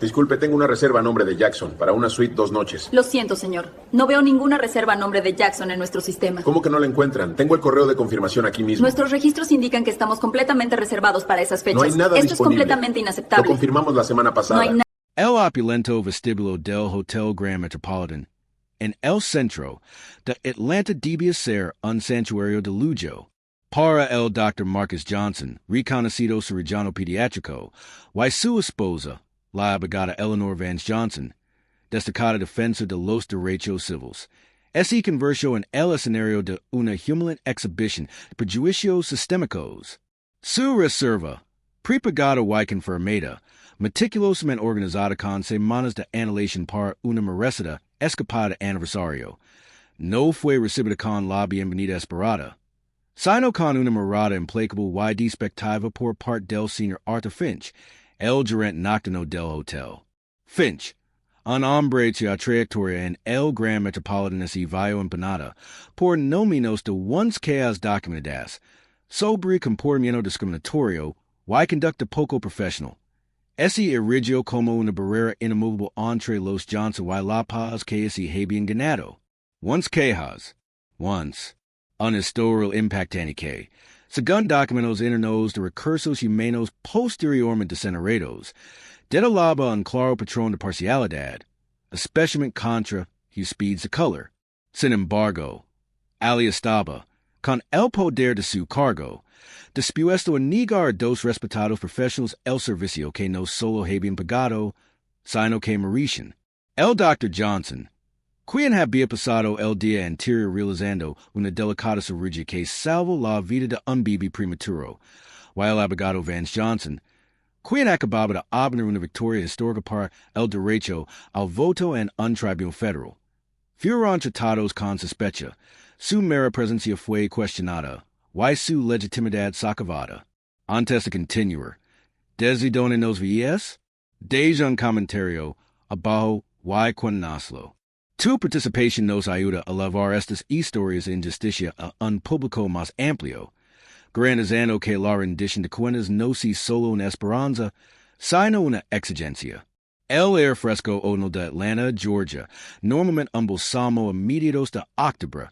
Disculpe, tengo una reserva a nombre de Jackson para una suite 2 noches. Lo siento, señor. No veo ninguna reserva a nombre de Jackson en nuestro sistema. ¿Cómo que no la encuentran? Tengo el correo de confirmación aquí mismo. Nuestros registros indican que estamos completamente reservados para esas fechas. No hay nada Esto disponible. es completamente inaceptable. Lo confirmamos la semana pasada. No hay El opulento vestibulo del Hotel Grand Metropolitan, en el centro de Atlanta debía ser un santuario de lujo para el Dr. Marcus Johnson, reconocido cirujano pediátrico, y su esposa, la abogada Eleanor Vance Johnson, destacada defensor de los derechos civiles. Se convirtió en el escenario de una humillante exhibición de prejuicios sistémicos. Su reserva, prepagada y confirmada, meticulosamente organizada con semanas de antelación para una merecida escapada de aniversario, no fue recibida con la bienvenida esperada, sino con una mirada implacable y despectiva por parte del señor Arthur Finch, el gerente nocturno del hotel. Finch, un hombre cuya trayectoria en el Grand Metropolitan se vio empanada por no menos de once quejas documentadas sobre comportamiento discriminatorio y conducta poco profesional. Se erigió como una barrera inamovable entre los Johnson y la paz que se habían ganado. Once quejas, once, un historial impactante que, según documentos internos de recursos humanos posteriormente generados, detalaba un claro patrón de parcialidad, especialmente contra speeds de color. Sin embargo, Ali estaba, con el poder de su cargo, dispuesto a negar a dos respetados profesionales el servicio que no solo habían pagado, sino que merecían. El Dr. Johnson, quien había pasado el día anterior realizando una delicada cirugía que salvó la vida de un bebé prematuro, y el abogado Vance Johnson, quien acababa de obtener una victoria histórica para el derecho al voto en un tribunal federal, fueron tratados con sospecha. Su mera presencia fue cuestionada, y su legitimidad socavada. Antes de continuar, ¿desde dónde nos veías? Deja un comentario abajo y conócelo. Tu participación nos ayuda a elevar estas historias en Justicia a un público más amplio, garantizando que la rendición de cuentas no sea solo una esperanza, sino una exigencia. El aire fresco otoño de Atlanta, Georgia, normalmente embalsamo a mediados de octubre.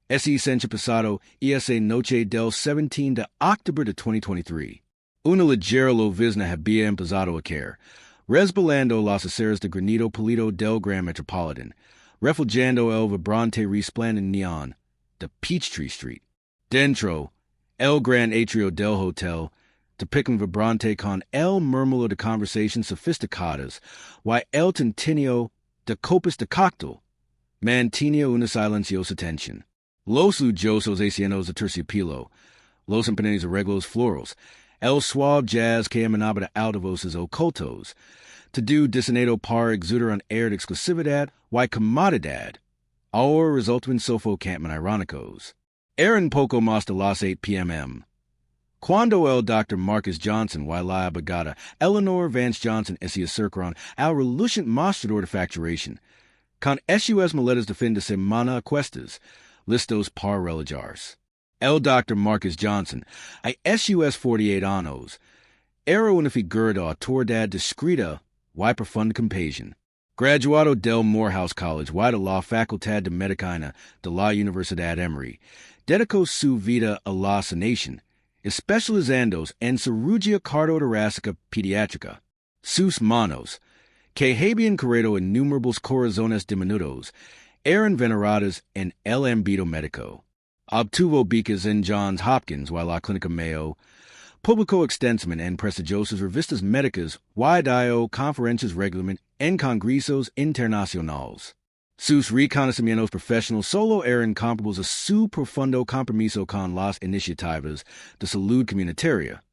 Ese año pasado y esa noche del 17 de octubre de 2023, una ligera llovizna había empezado a caer, resbalando las aceras de granito pulido del Grand Metropolitan, reflejando el vibrante resplandor neón de Peachtree Street. Dentro, el gran atrio del hotel, depictan vibrante con el murmullo de conversaciones sofisticadas, y el tintinio de copas de cóctel, mantenía una silenciosa tensión. Los lujosos asientos de terciopelo, los imponentes arreglos florales, el suave jazz que emanaba de altavoces ocultos, todo diseñado para exudar un air de exclusividad y comodidad, ahora resultaban sofocantmente irónicos. Eran poco más de las 8 p.m. Cuando el Dr. Marcus Johnson y la abogada Eleanor Vance Johnson se acercaron al reluciente mostrador de facturación, con sus maletas de fin de semana a cuestas, listos para relajarse. El Dr. Marcus Johnson, a sus 48 años, era una figura de autoridad discreta y profunda compasión. Graduado del Morehouse College y de la Facultad de Medicina de la Universidad Emory, dedicó su vida a la sanación, especializándose en cirugía cardiotorácica pediátrica. Sus manos, que habían curado innumerables corazones diminutos, eran veneradas en el ámbito médico. Obtuvo becas en Johns Hopkins y la Clínica Mayo, publicó extensamente en prestigiosas revistas médicas y dio conferencias regularmente en congresos internacionales. Sus reconocimientos profesionales solo eran comparables a su profundo compromiso con las iniciativas de salud comunitaria,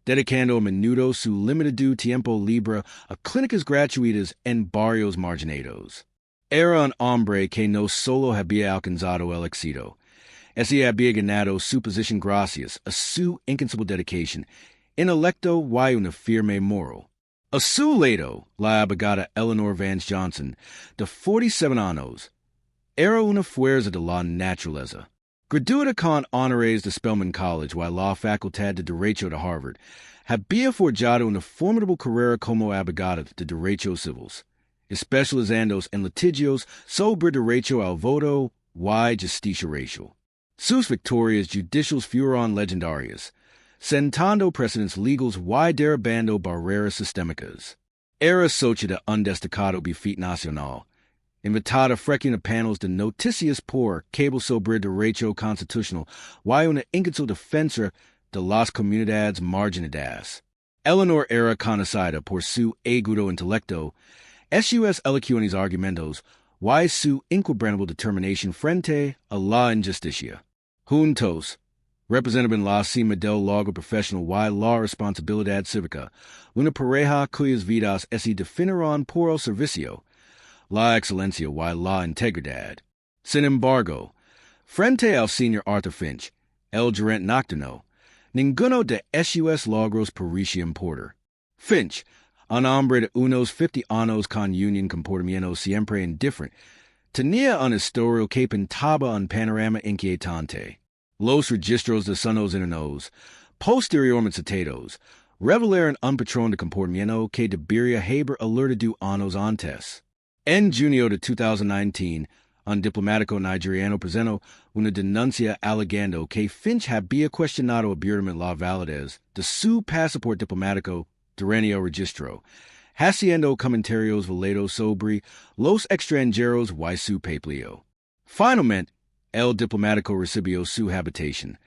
dedicando a menudo su limitado tiempo libre a clínicas gratuitas en barrios marginados. Era un hombre que no solo había alcanzado el éxito, se había ganado su posición gracias a su incansable dedicación, intelecto y una firme moral. A su lado, la abogada Eleanor Vance Johnson, de 47 años, era una fuerza de la naturaleza. Graduada con honores de Spelman College y la Facultad de Derecho de Harvard, había forjado una formidable carrera como abogado de derechos civiles, especializando en litigios sobre derecho al voto y justicia racial. Sus victorias judiciales fueron legendarias, sentando precedentes legales y derribando barreras sistémicas. Era socia de un destacado bufete nacional, invitada frecuente paneles de noticias por cable sobre derecho constitucional y una incansable defensa de las comunidades marginadas. Eleanor era conocida por su agudo intelecto, sus elocuentes argumentos y su inquebrantable determinación frente a la injusticia. Juntos, representaban la cima del logro profesional y la responsabilidad cívica, una pareja cuyas vidas se definirán por el servicio, la excelencia y la integridad. Sin embargo, frente al señor Arthur Finch, el gerente nocturno, ninguno de sus logros parecía importar. Finch, un hombre de unos 50 años con un comportamiento siempre indifferente, tenía una historia que pintaba un panorama inquietante. Los registros de sus internos, posteriormente citados, revelaron un patrón de comportamiento que debería haber alertado años antes. En junio de 2019, un diplomático nigeriano presentó una denuncia alegando que Finch había cuestionado abiertamente la validez de su pasaporte diplomático durante el registro, haciendo comentarios velados sobre los extranjeros y su papeleo. Finalmente, el diplomático recibió su habitación,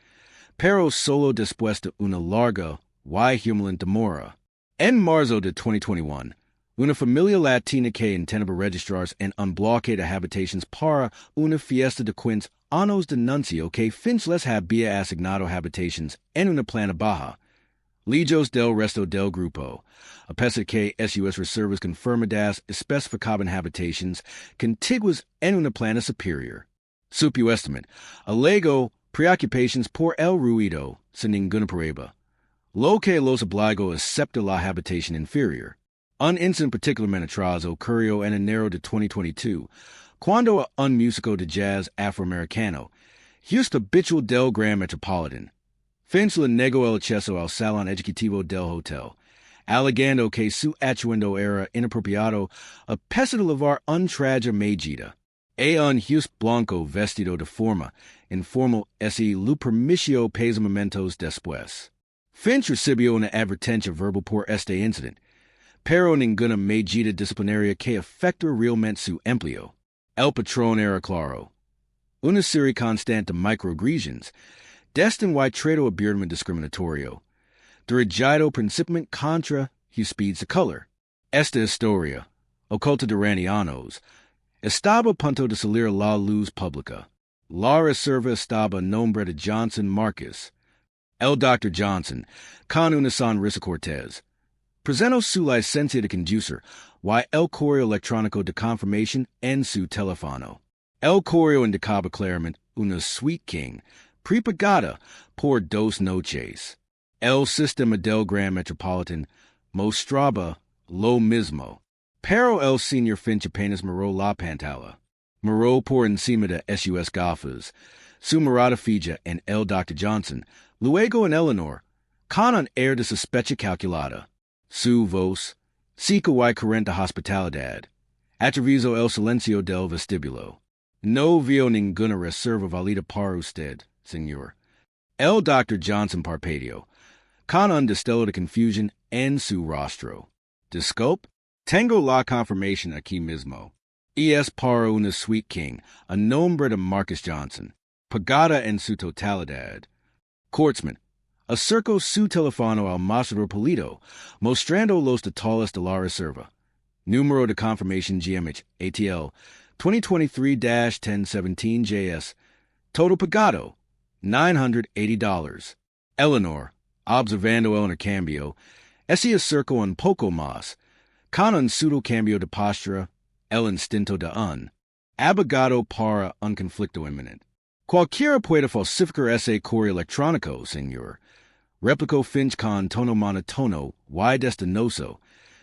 pero solo después de una larga y humillante demora. En marzo de 2021, una familia latina que intentaba registrarse en un bloque de habitaciones para una fiesta de 15 años denunció que Finch les había asignado habitaciones en una planta baja, lejos del resto del grupo, a pesar que sus reservas confirmadas especificaban habitaciones contiguas en una planta superior. Supuestamente, alegó preocupaciones por el ruido sin ninguna prueba, lo que los obligó a aceptar la habitación inferior. Un incidente particularmente atroz ocurrió en enero de 2022, cuando un músico de jazz afroamericano, justo habitual del Grand Metropolitan, Finch le negó el acceso al salón ejecutivo del hotel, alegando que su atuendo era inapropiado a pesar de llevar un traje medida. Un justo blanco vestido de forma informal lo permitió pese momentos después. Finch recibió una advertencia verbal por este incidente, pero ninguna medida disciplinaria que afecte realmente su empleo. El patrón era claro. Una serie constante de microagresiones, destin y trato abiertamente discriminatorio, dirigido principalmente contra huéspedes de color. Esta historia, oculta durante años, estaba a punto de salir a la luz pública. La reserva estaba a nombre de Johnson Marcus. El Dr. Johnson, con una sonrisa cortés, presentó su licencia de conducir y el correo electrónico de confirmación en su teléfono. El correo indicaba claramente una suite king, prepagada por 2 noches. El sistema del Grand Metropolitan mostraba lo mismo. Pero el señor Finch apenas miró la pantalla. Miró por encima de sus gafas, su mirada fija en el Dr. Johnson, luego en Eleanor, con un air de sospecha calculada. Su voz, seca y corriente hospitalidad, atravesó el silencio del vestíbulo. No vio ninguna reserva válida para usted, señor. El Dr. Johnson parpadeó, con un destello de confusión en su rostro. Disculpe, tengo la confirmación aquí mismo. Es para una suite king, a nombre de Marcus Johnson, pagada en su totalidad. Courtsman, acercó su teléfono al mostrador Polito, mostrando los detalles de la reserva. Número de confirmación GMH ATL 2023-1017JS. Total pagado, $980. Eleanor, observando el intercambio, se acercó un poco más, con un pseudo cambio de postura, el instinto de un abogado para un conflicto inminente. Cualquiera puede falsificar ese correo electrónico, señor, replicó Finch con tono monotono y destinoso,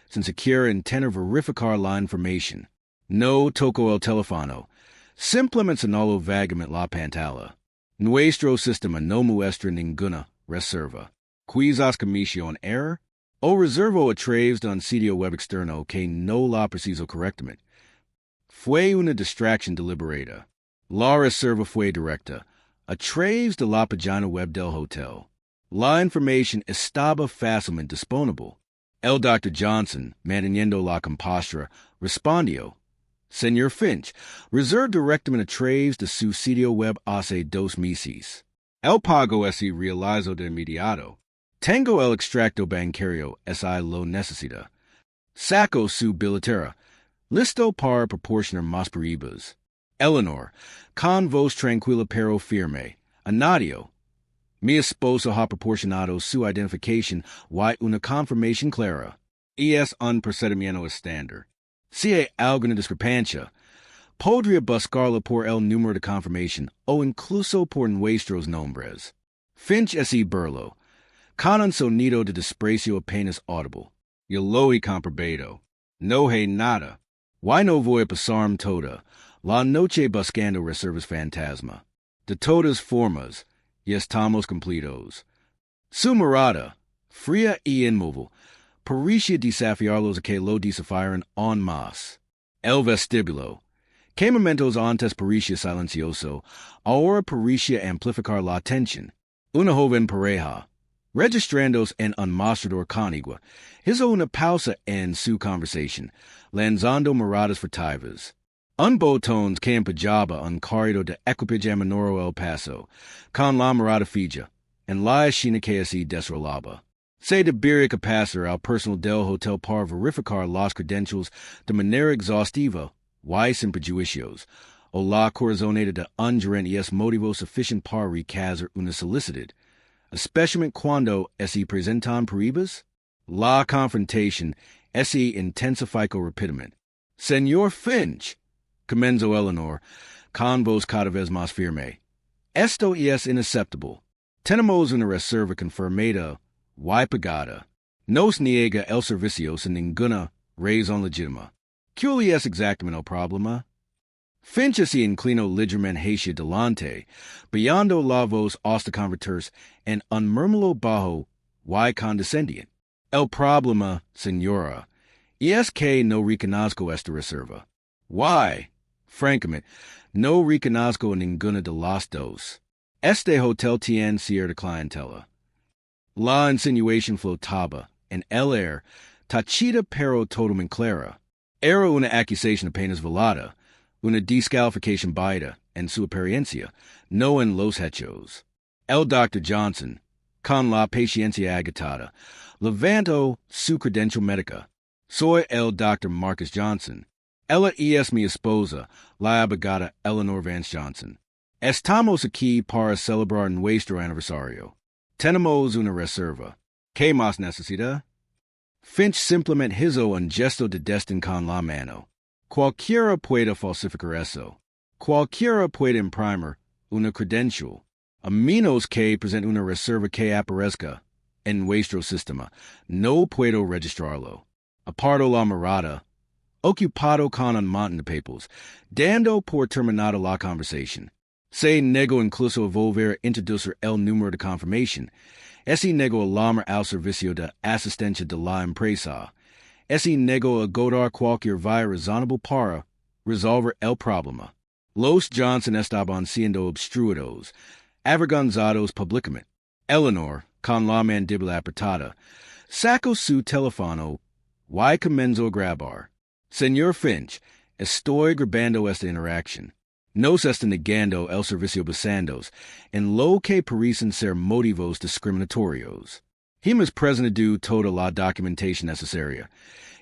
sin siquiera intentar verificar la información. No tocó el teléfono, simplemente señaló vagamente la pantalla. Nuestro sistema no muestra ninguna reserva. quizás commission error, o reservo a través de un sitio web externo que no la preciso correctamente. Fue una distracción deliberada. La reserva fue directa, a través de la página web del hotel. La información estaba fácilmente disponible. El Dr. Johnson, manteniendo la compostura, respondió, Señor Finch, reserve directamente a través de su sitio web hace 2 meses. El pago es realizado de inmediato. Tengo el extracto bancario si lo necesita. Saco su billetera. Listo para proporcionar más pruebas. Eleanor, con voz tranquila pero firme. Anadio. Mi esposo ha proporcionado su identificación y una confirmación clara. Y es un procedimiento estándar. Si hay alguna discrepancia, podría buscarlo por el número de confirmación o incluso por nuestros nombres. Finch S.E. Burlow, con un sonido de desprecio apenas audible. Yo lo he comprobado. No hay nada. Why no voy a pasarme toda la noche buscando reservas fantasma. De todas formas, y estamos completos. Su mirada, fría y inmóvil, parecía desafiarlos a que lo desafiaran en más. El vestíbulo, que momentos antes parecía silencioso, ahora parecía amplificar la tensión. Una joven pareja, registrándose en un mostrador conigua, hizo una pausa en su conversación, lanzando miradas furtivas. Un botón que empujaba un corredor de equipaje menor el paso, con la mirada fija, en la esquina que se desrolaba. Se debería capacitar al personal del hotel para verificar las credenciales de manera exhaustiva y sin prejuicios, o la corazonada de un gerente es motivo suficiente para recazar una solicitud, especialmente cuando se presentan pruebas. La confrontación se intensificó rápidamente. Señor Finch, comenzó Eleanor, con voz cada vez más firme. Esto es inaceptable. Tenemos una reserva confirmada y pagada. Nos niega el servicio sin ninguna razón legítima. ¿Cuál es exactamente el problema? Finch se inclinó ligeramente hacia delante, bajando la voz hasta convertirse en un murmullo bajo y condescendiente. El problema, señora, es que no reconozco esta reserva. Why? Francamente, no reconozco ninguna de las dos. Este hotel tiene cierta clientela. La insinuación flotaba en el aire, tachida pero totalmente clara. Era una acusación apenas velada, una descalificación baida en su apariencia, no en los hechos. El Dr. Johnson, con la paciencia agitada, levantó su credencial médica. Soy el Dr. Marcus Johnson. Ella es mi esposa, la abogada Eleanor Vance Johnson. Estamos aquí para celebrar nuestro aniversario. Tenemos una reserva. ¿Qué más necesita? Finch simplemente hizo un gesto de desdén con la mano. Cualquiera puede falsificar eso. Cualquiera puede imprimir una credencial, a menos que presente una reserva que aparezca en nuestro sistema. No puedo registrarlo. Aparto la mirada, ocupado con un montón de papeles, dando por terminada la conversación. Se negó incluso a volver a introducir el número de confirmación. Se negó a llamar al servicio de asistencia de la empresa. Se negó a agotar cualquier vía razonable para resolver el problema. Los Johnson estaban siendo obstruidos, avergonzados públicamente. Eleanor, con la mandíbula apretada, sacó su teléfono y comenzó a grabar. Señor Finch, estoy grabando esta interacción. Nos está negando el servicio basándose en lo que parecen ser motivos discriminatorios. Hemos presentado toda la documentación necesaria,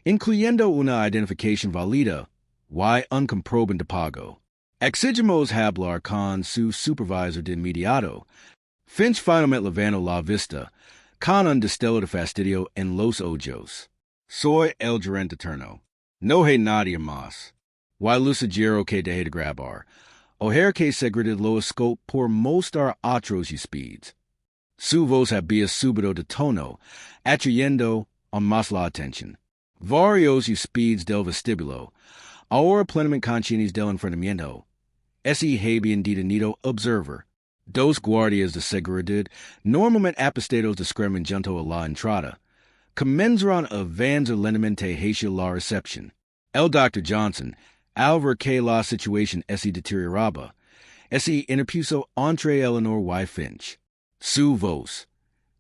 incluyendo una identificación válida y un comprobante de pago. Exigimos hablar con su supervisor de inmediato. Finch finalmente levantó la vista, con un destello de fastidio en los ojos. Soy el gerente eterno. No hay nadie más. Y lo sugiero que deje de grabar. Ojalá que segregue lo escope por mostrar otros speeds. Su voz había subido de tono, atrayendo aún más la atención. Varios speeds del vestíbulo, ahora plenamente conscientes del enfrentamiento, se habían detenido observar, Dos guardias de seguridad normalmente apostados discrimen junto a la entrada. Comenzaron a eventualmente hacia la recepción. El Dr. Johnson, al ver que la situación se deterioraba, se interpuso entre Eleanor y Finch. Su voz,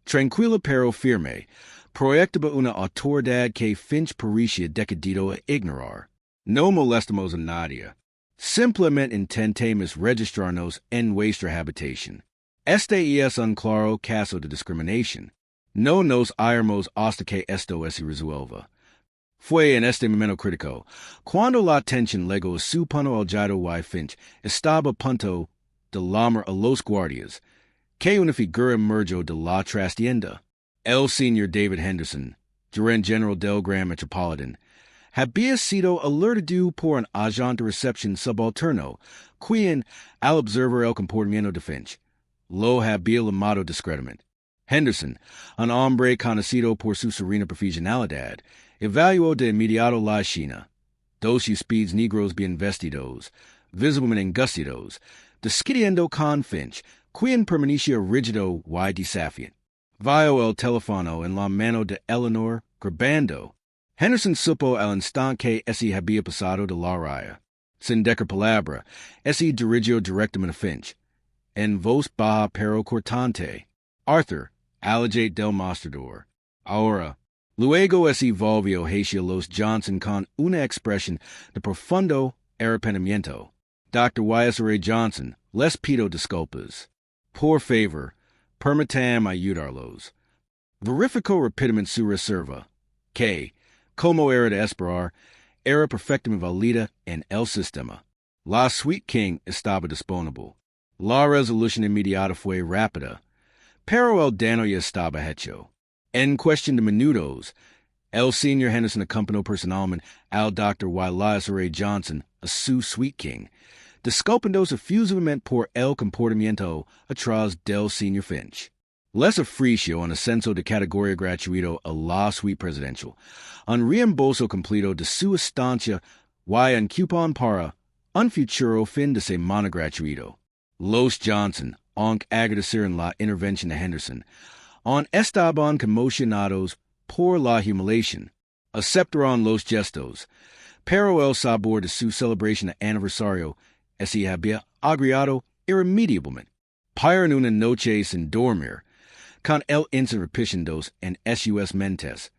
tranquila pero firme, proyectaba una autoridad que Finch parecía decidido a ignorar. No molestamos a nadie. Simplemente intentemos registrarnos en nuestra habitación. Este es un claro caso de discriminación. No nos iremos hasta que esto se resuelva. Fue en este momento crítico, cuando la tensión llegó a su punto álgido y Finch estaba a punto de llamar a los guardias, que una figura emergió de la trastienda. El señor David Henderson, gerente general del Grand Metropolitan, había sido alertado por un agente de recepción subalterno, quien, al observar el comportamiento de Finch, lo había llamado discretamente. Henderson, un hombre conocido por su serena profesionalidad, evaluó de inmediato la escena. Dos huéspedes negros bien vestidos, visiblemente angustiados, discutiendo con Finch, quien permanecía rígido y desafiante. Vio el teléfono en la mano de Eleanor, grabando. Henderson supo al instante que se había pasado de la raya. Sin decir palabra, se dirigió directamente a Finch. En voz baja pero cortante. Arthur, allegate del mostrador. Ahora. Luego se volvió hacia los Johnson con una expresión de profundo arrepentimiento. Dr. Y.S.R. Johnson, les pido disculpas. Por favor, permítanme ayudarlos. Verificó rápidamente su reserva, que, como era de esperar, era perfectamente válida en el sistema. La Suite King estaba disponible. La resolución inmediata fue rápida, pero el daño ya estaba hecho. En cuestión de minutos, el señor Henderson acompañó personalmente al Dr. Y.S.R. Johnson a su Suite King, disculpándose efusivamente por el comportamiento atrás del señor Finch. Les ofreció un ascenso de categoría gratuito a la suite presidencial, un reembolso completo de su estancia y un cupón para un futuro fin de semana gratuito. Los Johnson, aunque agradecieron la intervención de Henderson, estaban conmocionados por la humillación. Aceptaron los gestos, pero el sabor de su celebración de aniversario se había agriado irremediablemente. Pasaron una noche sin dormir, con el repitiéndose en sus mentes.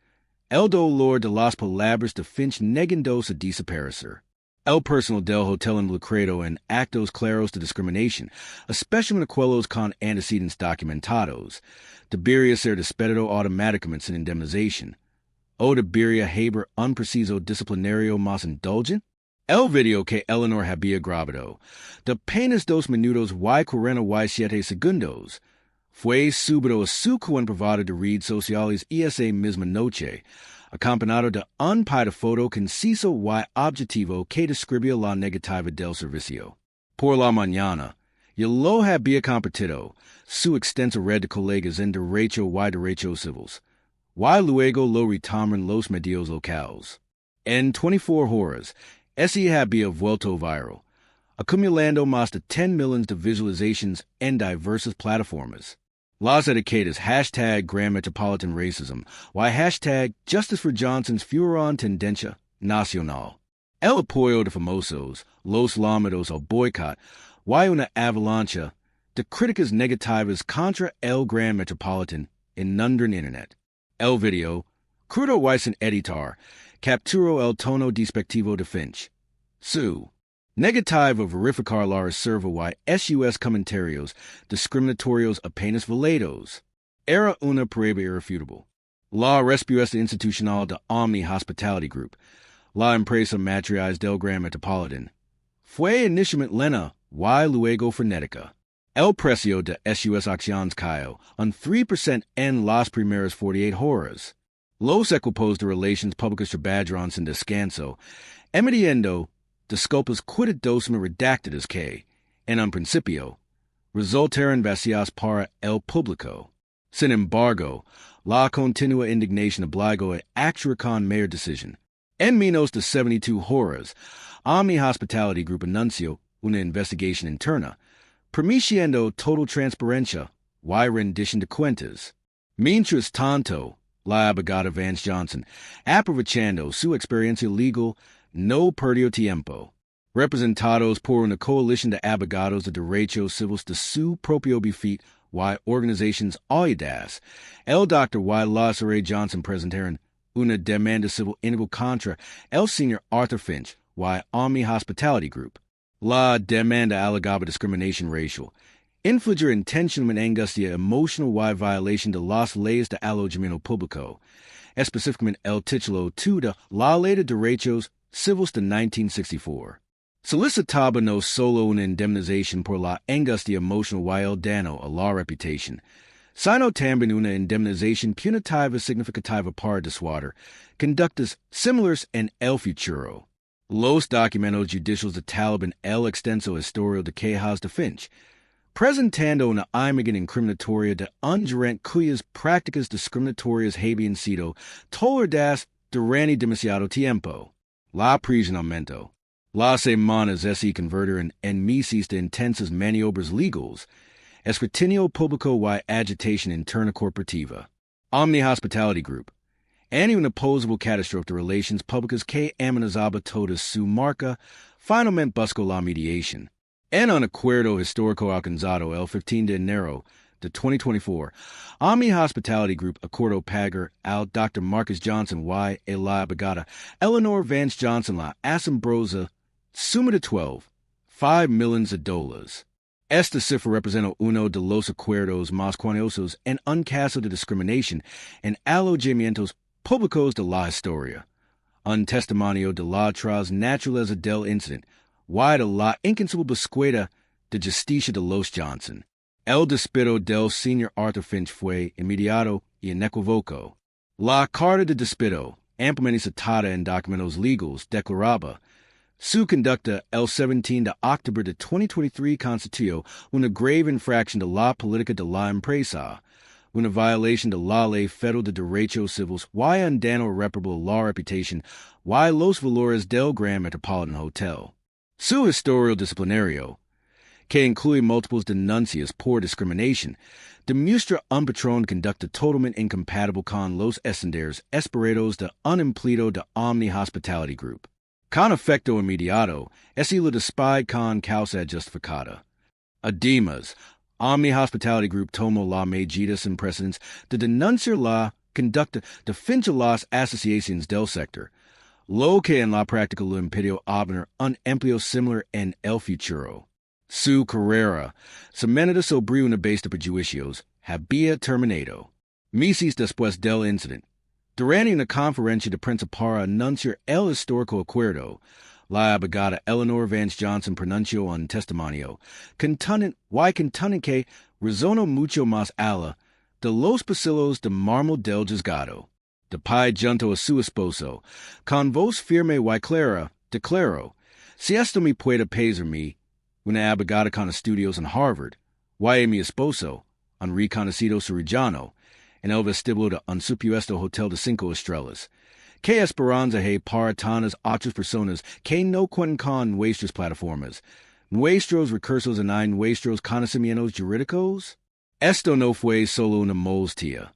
El dolor de las palabras de Finch negándose a desaparecer. El personal del hotel involucrado en actos claros de discriminación, especialmente aquellos con antecedentes documentados, debería ser despedido automáticamente sin indemnización. ¿O debería haber un proceso disciplinario más indulgente? El video que Eleanor había grabado, de apenas 2 minutos y 47 segundos, fue subido a su cuenta privada de redes sociales esa misma noche, acompañado de un foto conciso y objetivo que describía la negativa del servicio. Por la mañana, ya lo había compartido su extensa red de colegas en derecho y derechos civiles, y luego lo retomaron los medios locales. En 24 horas, ese había vuelto viral, acumulando más de 10 millones de visualizaciones en diversas plataformas. Las etiquetas hashtag Grand Metropolitan Racism y hashtag Justice for Johnson's fueron tendencia nacional. El apoyo de famosos, los llamados al boicot y una avalancha de críticas negativas contra el Grand Metropolitan inundan Internet. El video, crudo y sin editar, capturó el tono despectivo de Finch. Su negativo verificar la reserva y sus comentarios discriminatorios apenas validos. Era una prueba irrefutable. La respuesta institucional de Omni Hospitality Group, la empresa matriz del Grand Metropolitan, fue inicialmente lenta y luego frenética. El precio de sus acciones cayó un 3% en las primeras 48 horas. Los equipos de relaciones públicas trabajaron sin descanso, emitiendo disculpas cuidadosamente redactadas que, en un principio, resultaron vacías para el público. Sin embargo, la continua indignación obligó a actuar con mayor decisión. En menos de 72 horas, Omni Hospitality Group anunció una investigación interna, permitiendo total transparencia, y rendition de cuentas. Mientras tanto, la abogada Vance Johnson, aprovechando su experiencia legal, no perdió tiempo. Representados por una coalición de abogados de derechos civiles de su propio bufete y organizaciones aliadas, el Dr. Y. Lazare Johnson presentaron una demanda civil íntegral contra el señor Arthur Finch y Omni Hospitality Group. La demanda alegaba discriminación racial, infligir intencionalmente angustia emocional y violación de las leyes de alojamiento público, específicamente el título 2 de la Ley de Derechos Civiles de 1964. Solicitaba no solo una indemnización por la angustia emocional y el daño a la reputación, sino también una indemnización punitiva significativa para disuadir conductas similares en el futuro. Los documentos judiciales detallan el extenso historial de quejas de Finch, presentando una imagen incriminatoria de un gerente cuyas prácticas discriminatorias habían sido toleradas durante demasiado tiempo. La aprisionamiento, las semanas se convirtieron en meses de intensas maniobras legales, escrutinio público y agitación interna corporativa. Omni Hospitality Group, and una posible catastrophe de relaciones públicas que amenazaba toda su marca, finalmente buscó la mediación. En un acuerdo histórico alcanzado el 15 de enero de 2024, Omni Hospitality Group acordó pagar al Dr. Marcus Johnson y a la abogada Eleanor Vance Johnson la asombrosa suma de $5 million. Esta cifra representa uno de los acuerdos más cuantiosos en un caso de discriminación en alojamientos públicos de la historia. Un testimonio de la transnaturaleza del incidente y de la inconcebible búsqueda de justicia de los Johnson. El despido del señor Arthur Finch fue inmediato y inequívoco. La carta de despido, ampliamente citada en documentos legales, declaraba su conducta el 17 de octubre de 2023 constituyó una grave infracción de la política de la empresa, una violación de la ley federal de derechos civiles y un daño irreparable a la reputación y los valores del Grand Metropolitan Hotel. Su historial disciplinario, que incluye múltiples denuncias por discriminación, demuestra un patrón de conducta totalmente incompatible con los estándares esperados de un empleado de Omni Hospitality Group. Con efecto inmediato, ese lo despide con causa justificada. Además, Omni Hospitality Group tomó la medida sin precedentes de denunciar la conducta de Finch a las asociaciones del sector, lo que en la práctica lo impidió obtener un empleo similar en el futuro. Su carrera, cementada sobre una base de prejuicios, había terminado. Meses después del incidente, durante una conferencia de prensa para anunciar el histórico acuerdo, la abogada Eleanor Vance Johnson pronunció un testimonio contundente que resonó mucho más allá de los pasillos de mármol del juzgado. De pie junto a su esposo, con voz firme y clara, declaró, si esto me puede pesarme, una abogada con estudios en Harvard, y mi esposo, un reconocido cirujano, en el vestíbulo de un supuesto hotel de 5 estrellas. ¿Qué esperanza hay para tantas otras personas que no cuentan con nuestras plataformas, nuestros recursos y nuestros conocimientos jurídicos? Esto no fue solo una molestia.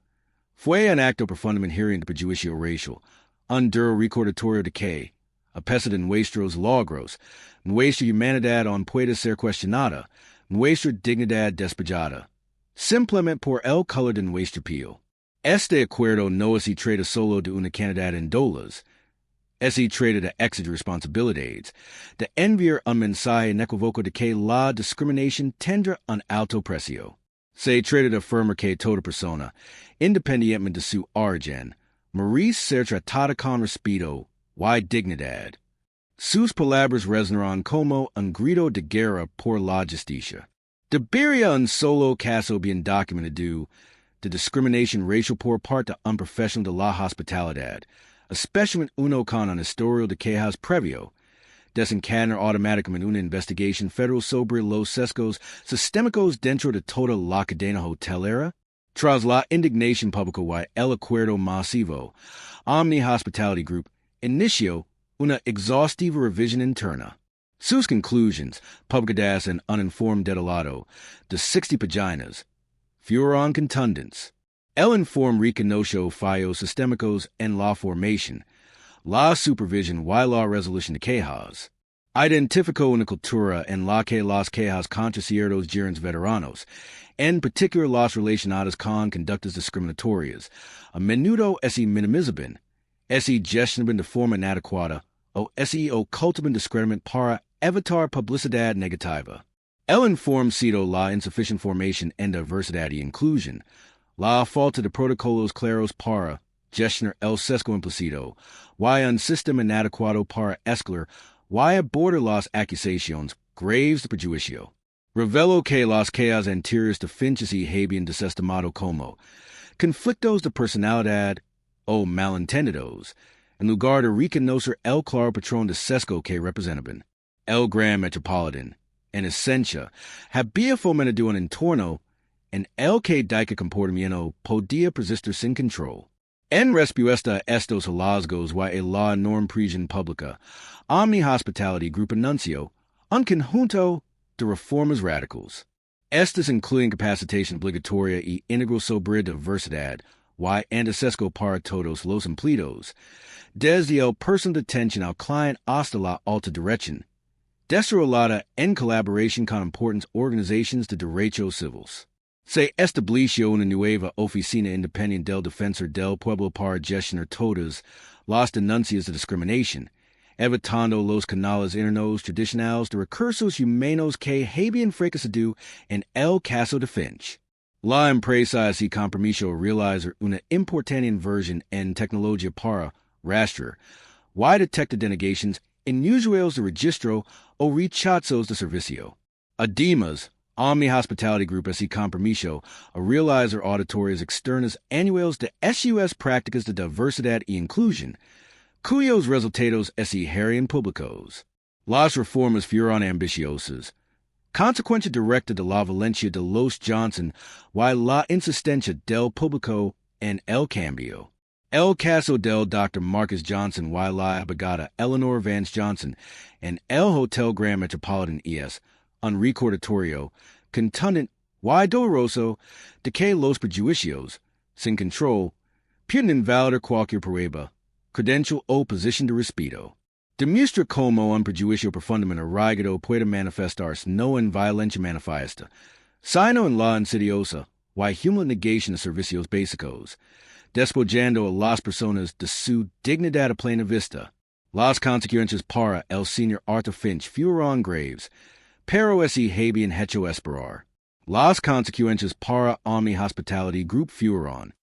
Fue un acto profundamente hiriente de prejuicio racial, un duro recordatorio de que, a pesar de nuestros logros, nuestra humanidad aún puede ser cuestionada, nuestra dignidad despojada, simplemente por el color de nuestra piel. Este acuerdo no se trata solo de una cantidad en dólares, se trata de exigir responsabilidades, de enviar un mensaje inequívoco de que la discriminación tendrá un alto precio. Se trata de afirmar que toda persona, independientemente de su origen, merece ser tratada con respeto y dignidad. Sus palabras resonaron como un grito de guerra por la justicia. Debería un solo caso bien documentado de discriminación racial por parte de un profesional de la hospitalidad, especialmente uno con un historial de quejas previo, desencadenar automáticamente una investigación federal sobre los sesgos sistémicos dentro de toda la cadena hotelera? Tras la indignación pública y el acuerdo masivo, Omni Hospitality Group inició una exhaustiva revisión interna. Sus conclusions, publicadas and uninformed dedalato, de 60 paginas, fueron contundentes. El informe reconoció fallos sistémicos en la formación, la supervisión y la resolución de quejas. Identificó una cultura en la que las quejas contra ciertos gerentes veteranos, en particular las relacionadas con conductas discriminatorias, a menudo se minimizaban, se gestionaban de forma inadecuada o se ocultaban discretamente para evitar publicidad negativa. El informe citó la insuficiente formación en diversidad y inclusión, la falta de protocolos claros para gestionar el sesgo implícito, y un sistema inadecuado para escalar y abordar las acusaciones graves de prejuicio. Reveló que las quejas anteriores de finches y habían desestimado como conflictos de personalidad o malentendidos, en lugar de reconocer el claro patrón de sesgo que representaban. El gran metropolitan, en esencia, había fomentado un entorno en el que dicho comportamiento podía persistir sin control. En respuesta a estos hallazgos y la enorme presión pública, Omni Hospitality Group anunció un conjunto de reformas radicales. Estas incluyen capacitación obligatoria y integral sobre diversidad y antisesgo para todos los empleados, desde el personal de atención al cliente hasta la alta dirección, desarrollada en colaboración con importantes organizaciones de derechos civiles. Se estableció una nueva oficina independiente del defensor del pueblo para gestionar todas las denuncias de discriminación, evitando los canales internos tradicionales de recursos humanos que habían fracasado en el caso de Finch. La empresa se comprometió a realizar una importante inversión en tecnología para rastrear y detectar denegaciones inusuales de registro o rechazos de servicio. Además, Omni Hospitality Group se comprometió a realizar auditorias externas anuales de SUS prácticas de diversidad y inclusión, cuyos resultados se harían públicos. Las reformas fueron ambiciosas, consecuencia directa de la violencia de los Johnson y la insistencia del público en el cambio. El caso del Dr. Marcus Johnson y la abogada Eleanor Vance Johnson en el Hotel Grand Metropolitan es un recordatorio contundente y doloroso de que los prejuicios, sin control, pueden invalidar cualquier prueba, credencial o posición de respeto. Demuestra cómo un prejuicio profundamente arraigado puede manifestarse no en violencia manifiesta, sino en la insidiosa y humana negación de servicios básicos, despojando a las personas de su dignidad a plena vista. Las consecuencias para el señor Arthur Finch fueron graves, pero se habían hecho esperar. Las consecuencias para Omni Hospitality Group fueron